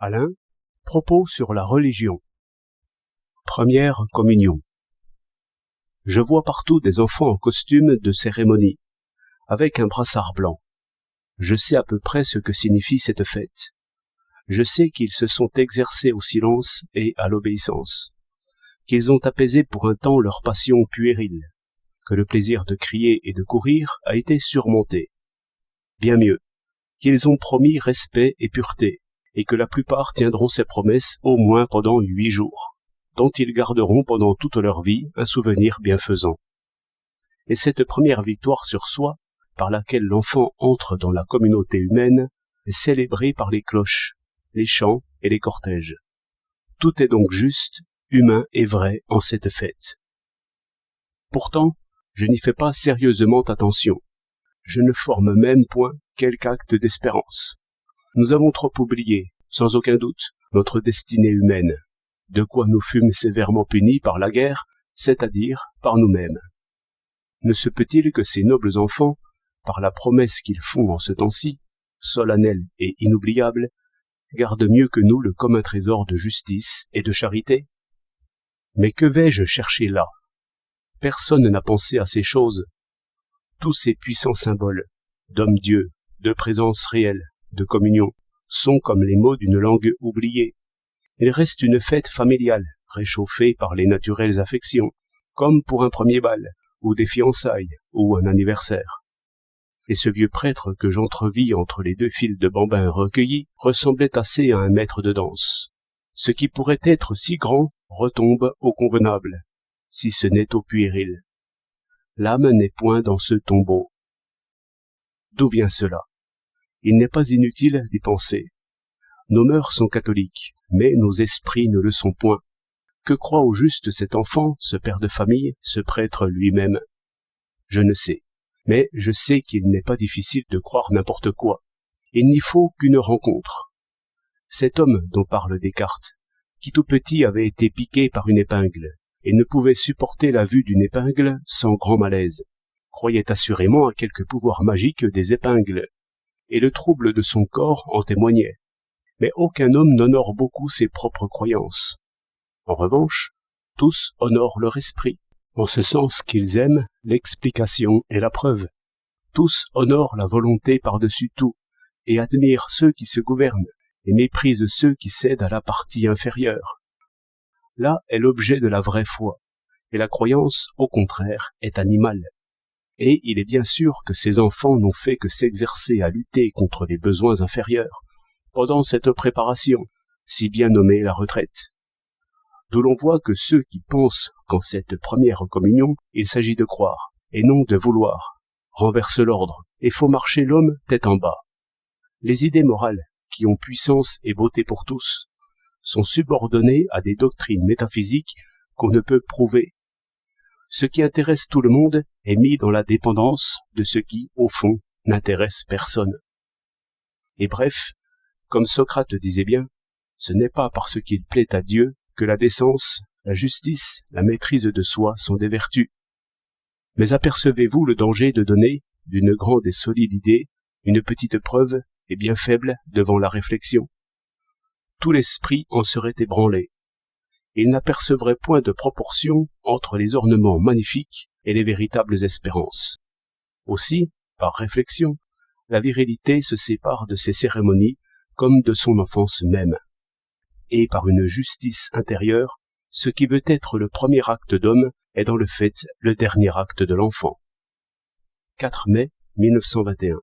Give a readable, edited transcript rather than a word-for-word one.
Alain, propos sur la religion. Première communion. Je vois partout des enfants en costume de cérémonie, avec un brassard blanc. Je sais à peu près ce que signifie cette fête. Je sais qu'ils se sont exercés au silence et à l'obéissance, qu'ils ont apaisé pour un temps leur passion puérile, que le plaisir de crier et de courir a été surmonté. Bien mieux, qu'ils ont promis respect et pureté, et que la plupart tiendront ces promesses au moins pendant 8 jours, dont ils garderont pendant toute leur vie un souvenir bienfaisant. Et cette première victoire sur soi, par laquelle l'enfant entre dans la communauté humaine, est célébrée par les cloches, les chants et les cortèges. Tout est donc juste, humain et vrai en cette fête. Pourtant, je n'y fais pas sérieusement attention. Je ne forme même point quelque acte d'espérance. Nous avons trop oublié, sans aucun doute, notre destinée humaine, de quoi nous fûmes sévèrement punis par la guerre, c'est-à-dire par nous-mêmes. Ne se peut-il que ces nobles enfants, par la promesse qu'ils font en ce temps-ci, solennelle et inoubliable, gardent mieux que nous le commun trésor de justice et de charité? Mais que vais-je chercher là? Personne n'a pensé à ces choses. Tous ces puissants symboles, d'homme-dieu, de présence réelle, de communion, sont comme les mots d'une langue oubliée. Il reste une fête familiale, réchauffée par les naturelles affections, comme pour un premier bal, ou des fiançailles, ou un anniversaire. Et ce vieux prêtre que j'entrevis entre les 2 files de bambins recueillis ressemblait assez à un maître de danse. Ce qui pourrait être si grand retombe au convenable, si ce n'est au puéril. L'âme n'est point dans ce tombeau. D'où vient cela? Il n'est pas inutile d'y penser. Nos mœurs sont catholiques, mais nos esprits ne le sont point. Que croit au juste cet enfant, ce père de famille, ce prêtre lui-même? Je ne sais, mais je sais qu'il n'est pas difficile de croire n'importe quoi. Il n'y faut qu'une rencontre. Cet homme dont parle Descartes, qui tout petit avait été piqué par une épingle, et ne pouvait supporter la vue d'une épingle sans grand malaise, croyait assurément à quelque pouvoir magique des épingles, et le trouble de son corps en témoignait. Mais aucun homme n'honore beaucoup ses propres croyances. En revanche, tous honorent leur esprit, en ce sens qu'ils aiment l'explication et la preuve. Tous honorent la volonté par-dessus tout, et admirent ceux qui se gouvernent, et méprisent ceux qui cèdent à la partie inférieure. Là est l'objet de la vraie foi, et la croyance, au contraire, est animale. Et il est bien sûr que ces enfants n'ont fait que s'exercer à lutter contre les besoins inférieurs, pendant cette préparation, si bien nommée la retraite. D'où l'on voit que ceux qui pensent qu'en cette première communion, il s'agit de croire, et non de vouloir, renversent l'ordre, et faut marcher l'homme tête en bas. Les idées morales, qui ont puissance et beauté pour tous, sont subordonnées à des doctrines métaphysiques qu'on ne peut prouver. Ce qui intéresse tout le monde est mis dans la dépendance de ce qui, au fond, n'intéresse personne. Et bref, comme Socrate disait bien, ce n'est pas parce qu'il plaît à Dieu que la décence, la justice, la maîtrise de soi sont des vertus. Mais apercevez-vous le danger de donner, d'une grande et solide idée, une petite preuve, et bien faible, devant la réflexion? Tout l'esprit en serait ébranlé. Il n'apercevrait point de proportion entre les ornements magnifiques et les véritables espérances. Aussi, par réflexion, la virilité se sépare de ses cérémonies comme de son enfance même. Et par une justice intérieure, ce qui veut être le premier acte d'homme est dans le fait le dernier acte de l'enfant. 4 mai 1921.